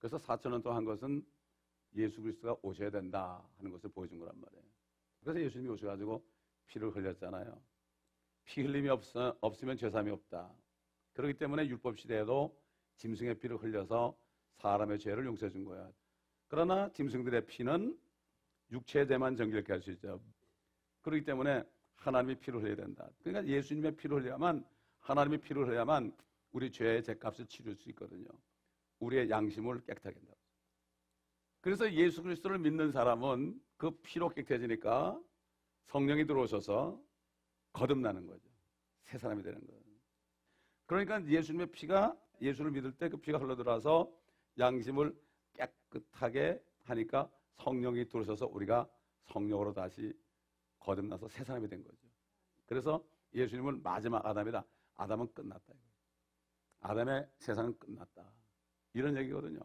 그래서 4,000년 동안 한 것은 예수 그리스도가 오셔야 된다 하는 것을 보여준 거란 말이에요. 그래서 예수님이 오셔가지고 피를 흘렸잖아요. 피 흘림이 없으면 죄사함이 없다. 그렇기 때문에 율법 시대에도 짐승의 피를 흘려서 사람의 죄를 용서해 준 거야. 그러나 짐승들의 피는 육체의 죄만 정결케 할 수 있죠. 그렇기 때문에 하나님이 피를 흘려야 된다. 그러니까 예수님의 피를 흘려야만, 하나님의 피를 흘려야만 우리 죄의 죄값을 치를 수 있거든요. 우리의 양심을 깨끗하게 한다. 그래서 예수 그리스도를 믿는 사람은 그 피로 깨끗해지니까 성령이 들어오셔서 거듭나는 거죠. 새 사람이 되는 거예요. 그러니까 예수님의 피가, 예수를 믿을 때 그 피가 흘러들어와서 양심을 깨끗하게 하니까 성령이 들어오셔서 우리가 성령으로 다시 거듭나서 새 사람이 된 거죠. 그래서 예수님은 마지막 아담이다. 아담은 끝났다. 아담의 세상은 끝났다. 이런 얘기거든요.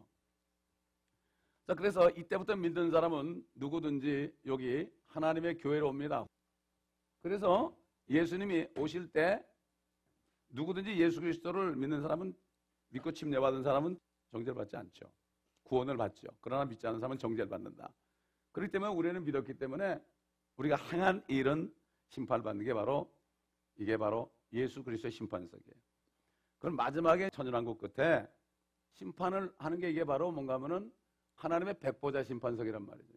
자, 그래서 이때부터 믿는 사람은 누구든지 여기 하나님의 교회로 옵니다. 그래서 예수님이 오실 때 누구든지 예수 그리스도를 믿는 사람은, 믿고 침례받은 사람은 정죄를 받지 않죠. 구원을 받죠. 그러나 믿지 않는 사람은 정죄를 받는다. 그렇기 때문에 우리는 믿었기 때문에 우리가 행한 일은 심판을 받는 게 바로, 이게 바로 예수 그리스도의 심판석이에요. 그럼 마지막에 천연왕국 끝에 심판을 하는 게 이게 바로 뭔가 하면은 하나님의 백보자 심판석이란 말이죠.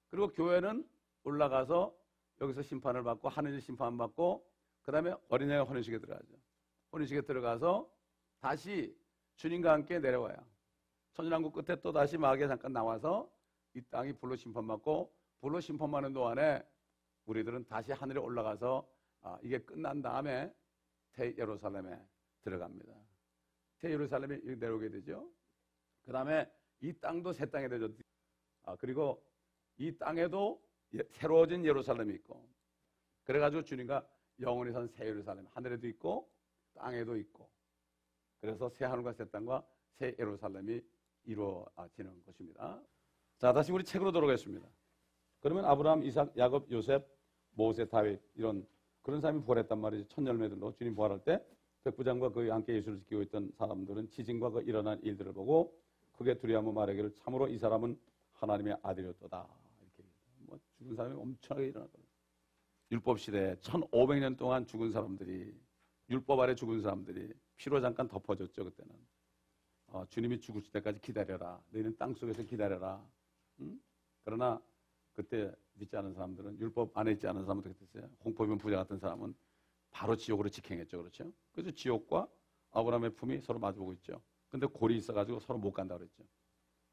그리고 교회는 올라가서 여기서 심판을 받고 하늘의 심판 받고 그 다음에 어린 양의 혼인식에 들어가죠. 혼인식에 들어가서 다시 주님과 함께 내려와요. 천연왕국 끝에 또 다시 마귀에 잠깐 나와서 이 땅이 불로 심판받고, 불로 심판받는 동안에 우리들은 다시 하늘에 올라가서 이게 끝난 다음에 새 예루살렘에 들어갑니다. 새 예루살렘에 내려오게 되죠. 그 다음에 이 땅도 새 땅이 되죠. 그리고 이 땅에도 새로워진 예루살렘이 있고, 그래가지고 주님과 영원히 산 새 예루살렘, 하늘에도 있고 땅에도 있고, 그래서 새 하늘과 새 땅과 새 예루살렘이 이루어지는 것입니다. 자, 다시 우리 책으로 돌아가겠습니다. 그러면 아브라함, 이삭, 야곱, 요셉, 모세, 다윗 이런 그런 사람이 부활했단 말이죠. 첫 열매들로 주님 부활할 때 백부장과 그와 함께 예수를 지키고 있던 사람들은 지진과 그 일어난 일들을 보고 크게 두려워하며 말하기를 참으로 이 사람은 하나님의 아들이었도다. 이렇게 뭐 죽은 사람이 엄청나게 일어났거든요. 율법 시대에 1500년 동안 죽은 사람들이, 율법 아래 죽은 사람들이 피로 잠깐 덮어졌죠. 그때는 주님이 죽으실 때까지 기다려라. 너희는 땅속에서 기다려라. 응? 그러나 그때 믿지 않은 사람들은, 율법 안에 있지 않은 사람들은 어떻게 됐어요? 홍포비문 부자 같은 사람은 바로 지옥으로 직행했죠. 그렇죠? 그래서 지옥과 아브라함의 품이 서로 마주보고 있죠. 근데 골이 있어가지고 서로 못 간다고 그랬죠.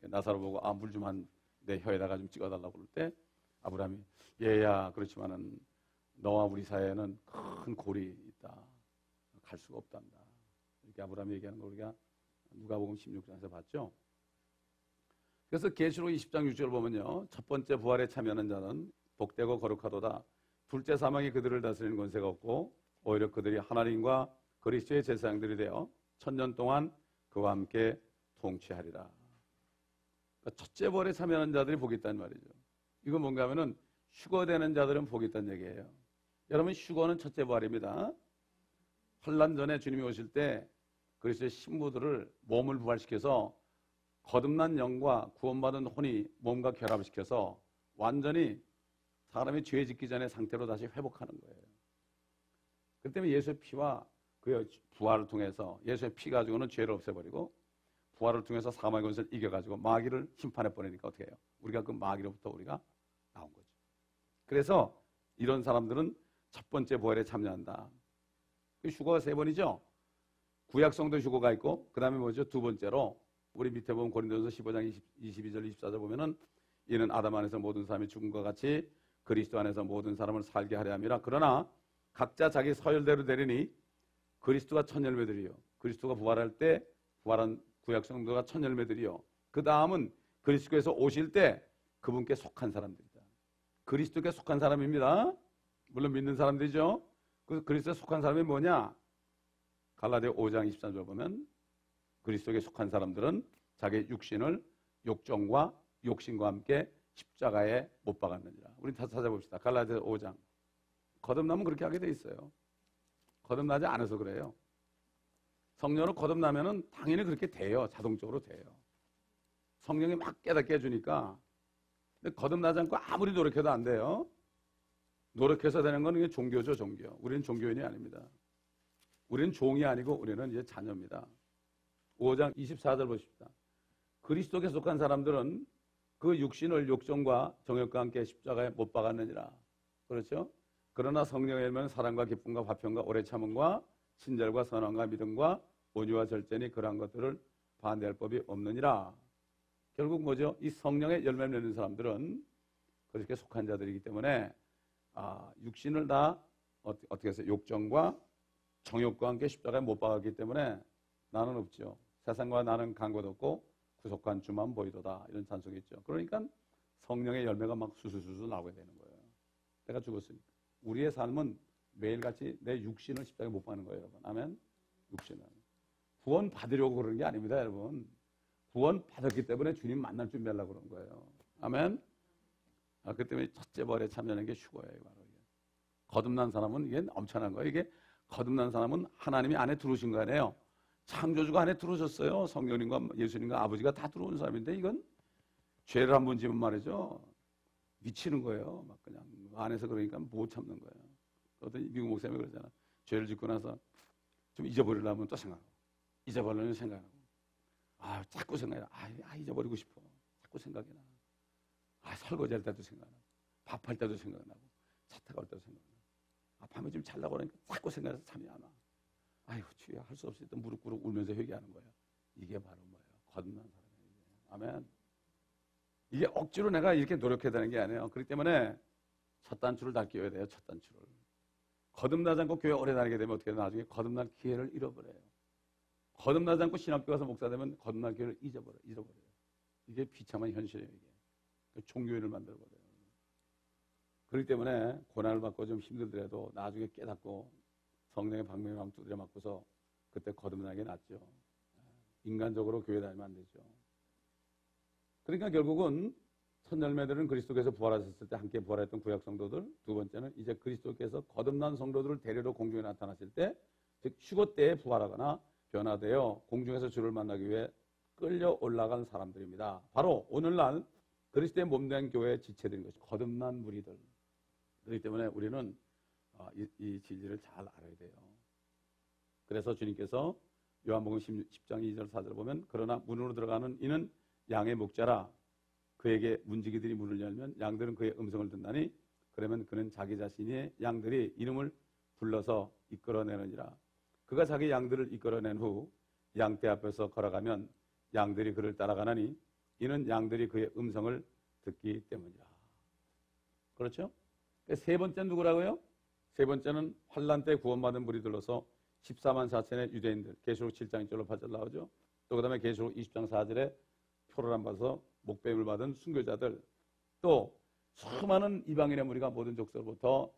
나사로 보고 물 좀 내 혀에다가 좀 찍어달라고 그럴 때 아브라함이 얘야, 그렇지만은 너와 우리 사이에는 큰 골이 있다. 갈 수가 없단다. 이렇게 아브라함이 얘기하는 걸 우리가 누가복음 16장에서 봤죠. 그래서 계시록 20장 6절 보면요, 첫 번째 부활에 참여하는 자는 복되고 거룩하도다. 둘째 사망이 그들을 다스리는 권세가 없고 오히려 그들이 하나님과 그리스도의 제사장들이 되어 1000년 동안 그와 함께 통치하리라. 그러니까 첫째 부활에 참여하는 자들이 복이 있다는 말이죠. 이건 뭔가 하면은 휴거되는 자들은 복이 있다는 얘기예요. 여러분, 휴거는 첫째 부활입니다. 환난 전에 주님이 오실 때 그리스도의 신부들을 몸을 부활시켜서 거듭난 영과 구원받은 혼이 몸과 결합을 시켜서 완전히 사람이 죄 짓기 전의 상태로 다시 회복하는 거예요. 그렇기 때문에 예수의 피와 그의 부활을 통해서, 예수의 피 가지고는 죄를 없애버리고 부활을 통해서 사망의 권세를 이겨가지고 마귀를 심판해 버리니까 어떻게 해요? 우리가 그 마귀로부터 우리가 나온 거죠. 그래서 이런 사람들은 첫 번째 부활에 참여한다. 휴거가 세 번이죠. 구약성도 휴거가 있고, 그 다음에 뭐죠? 두 번째로 우리 밑에 보면 고린도전서 15장 22절 24절 보면은 이는 아담 안에서 모든 사람이 죽음과 같이 그리스도 안에서 모든 사람을 살게 하려 함이라. 그러나 각자 자기 서열대로 되리니 그리스도가 첫 열매들이요, 그리스도가 부활할 때 부활한 구약성도가 첫 열매들이요, 그 다음은 그리스도께서 오실 때 그분께 속한 사람들이다. 그리스도께 속한 사람입니다. 물론 믿는 사람들이죠. 그 그리스도에 속한 사람이 뭐냐? 갈라디아 5장 23절 보면 그리스도에 속한 사람들은 자기 육신을 욕정과 욕심과 함께 십자가에 못 박았느니라. 우리 다시 찾아봅시다. 갈라디아 5장. 거듭나면 그렇게 하게 돼 있어요. 거듭나지 않아서 그래요. 성령으로 거듭나면은 당연히 그렇게 돼요. 자동적으로 돼요. 성령이 막 깨닫게 해주니까. 근데 거듭나지 않고 아무리 노력해도 안 돼요. 노력해서 되는 건 이게 종교죠, 종교. 우리는 종교인이 아닙니다. 우리는 종이 아니고 우리는 이제 자녀입니다. 5장 24절 보십시다. 그리스도께 속한 사람들은 그 육신을 욕정과 정욕과 함께 십자가에 못 박았느니라. 그렇죠? 그러나 성령의 열매는 사랑과 기쁨과 화평과 오래 참음과 친절과 선함과 믿음과 온유와 절제니 그러한 것들을 반대할 법이 없느니라. 결국 뭐죠? 이 성령의 열매를 맺는 사람들은 그렇게 속한 자들이기 때문에 육신을 다 어떻게 해서 욕정과 정욕과 함께 십자가에 못 박았기 때문에 나는 없죠. 세상과 나는 간것 없고 구속한 주만 보이도다. 이런 찬송이 있죠. 그러니까 성령의 열매가 막 수수수수 나오게 되는 거예요. 내가 죽었으니까. 우리의 삶은 매일같이 내 육신을 십자가에 못 박는 거예요, 여러분. 아멘? 육신을. 구원 받으려고 그러는 게 아닙니다, 여러분. 구원 받았기 때문에 주님 만날 준비하려고 그런 거예요. 아멘? 그 때문에 첫째 벌에 참여하는 게 휴거예요, 바로 이게. 거듭난 사람은 이게 엄청난 거예요. 이게 거듭난 사람은 하나님이 안에 들어오신 거 아니에요. 창조주가 안에 들어오셨어요. 성령님과 예수님과 아버지가 다 들어온 사람인데 이건 죄를 한 번 지면 말이죠. 미치는 거예요. 막 그냥 안에서 그러니까 못 참는 거예요. 어떤 미국 목사님이 그러잖아. 죄를 짓고 나서 좀 잊어버리려면 또 생각하고 잊어버리려면 생각하고 자꾸 생각해. 잊어버리고 싶어. 자꾸 생각이 나. 설거지할 때도 생각나고 밥할 때도 생각나고 차 타고 갈 때도 생각나고 밤에 좀 잘라고 그러니까 자꾸 생각해서 잠이 안 와. 아이고 주여 할 수 없이 또 무릎 꿇고 울면서 회개하는 거예요. 이게 바로 뭐예요? 거듭난 사람이에요. 아멘. 이게 억지로 내가 이렇게 노력해야 되는 게 아니에요. 그렇기 때문에 첫 단추를 다 끼워야 돼요. 첫 단추를. 거듭나지 않고 교회 오래 다니게 되면 어떻게 나중에 거듭날 기회를 잃어버려요. 거듭나지 않고 신학교 가서 목사 되면 거듭날 기회를 잃어버려요. 이게 비참한 현실이에요. 이게. 종교인을 만들어버려요. 그렇기 때문에 고난을 받고 좀 힘들더라도 나중에 깨닫고 성령의 방명의 방 두드려 맞고서 그때 거듭나는 게 낫죠. 인간적으로 교회 다니면 안 되죠. 그러니까 결국은 첫 열매들은 그리스도께서 부활하셨을 때 함께 부활했던 구약 성도들, 두 번째는 이제 그리스도께서 거듭난 성도들을 데리러 공중에 나타나실 때, 즉 휴거 때에 부활하거나 변화되어 공중에서 주를 만나기 위해 끌려 올라간 사람들입니다. 바로 오늘날 그리스도의 몸된 교회의 지체들인 것이 거듭난 무리들. 그렇기 때문에 우리는 이 진리를 잘 알아야 돼요. 그래서 주님께서 요한복음 10장 2절 4절 보면 그러나 문으로 들어가는 이는 양의 목자라 그에게 문지기들이 문을 열면 양들은 그의 음성을 듣나니 그러면 그는 자기 자신의 양들이 이름을 불러서 이끌어내느니라. 그가 자기 양들을 이끌어낸 후 양떼 앞에서 걸어가면 양들이 그를 따라가나니 이는 양들이 그의 음성을 듣기 때문이라. 그렇죠? 세 번째는 누구라고요? 세 번째는 환란 때 구원받은 무리들로서 14만 4천의 유대인들. 계시록 7장 1절로 8절 나오죠. 또 그 다음에 계시록 20장 4절에 표를 안 받아서 목배임을 받은 순교자들. 또 수많은 이방인의 무리가 모든 족속으로부터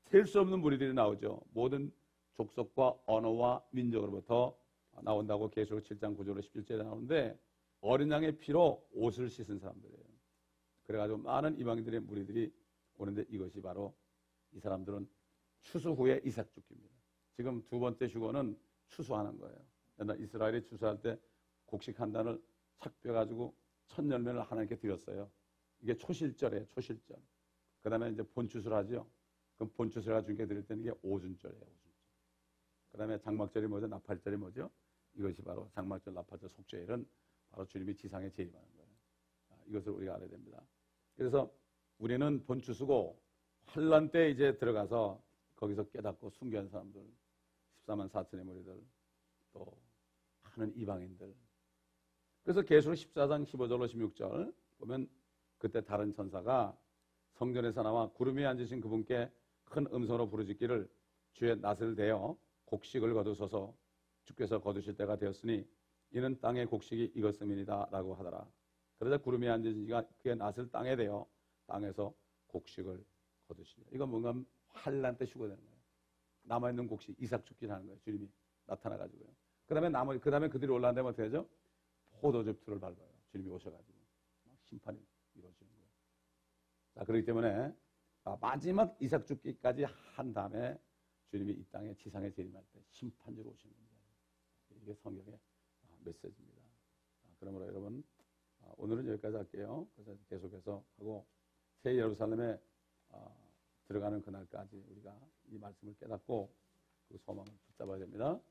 셀 수 없는 무리들이 나오죠. 모든 족속과 언어와 민족으로부터 나온다고 계시록 7장 9절로 11절에 나오는데 어린 양의 피로 옷을 씻은 사람들이에요. 그래가지고 많은 이방인들의 무리들이 오는데 이것이 바로 이 사람들은 추수 후에 이삭 죽기입니다. 지금 두 번째 휴거는 추수하는 거예요. 옛날 이스라엘이 추수할 때 곡식 한 단을 착 빼가지고 첫 열매를 하나님께 드렸어요. 이게 초실절이에요. 초실절. 그 다음에 이제 본추수를 하죠. 그럼 본추수를 주님께 드릴 때는 이게 오순절이에요. 오순절. 그 다음에 장막절이 뭐죠? 나팔절이 뭐죠? 이것이 바로 장막절, 나팔절, 속죄일은 바로 주님이 지상에 재림하는 거예요. 이것을 우리가 알아야 됩니다. 그래서 우리는 본추수고 환란 때 이제 들어가서 거기서 깨닫고 순교한 사람들, 14만 4천의 무리들, 또 많은 이방인들. 그래서 계시록 14장 15절로 16절 보면 그때 다른 천사가 성전에서 나와 구름 위에 앉으신 그분께 큰 음성으로 부르짖기를 주의 낫을 대어 곡식을 거두소서 주께서 거두실 때가 되었으니 이는 땅의 곡식이 익었음이니이다 라고 하더라. 그러자 구름 위에 앉으신 이가 그의 낫을 땅에 대어 땅에서 곡식을 거두시니 이건 뭔가 환란 때 휴거되는 거예요. 남아있는 곡식 이삭 죽기를 하는 거예요. 주님이 나타나가지고요. 그 다음에 그들이 올라간다면 어떻게 하죠? 포도즙 틀을 밟아요. 주님이 오셔가지고 심판이 이루어지는 거예요. 자, 그렇기 때문에 마지막 이삭 죽기까지 한 다음에 주님이 이 땅에 지상에 재림할 때 심판주로 오시는 겁니다. 이게 성경의 메시지입니다. 그러므로 여러분 오늘은 여기까지 할게요. 그래서 계속해서 하고 새 예루살렘에 들어가는 그날까지 우리가 이 말씀을 깨닫고 그 소망을 붙잡아야 됩니다.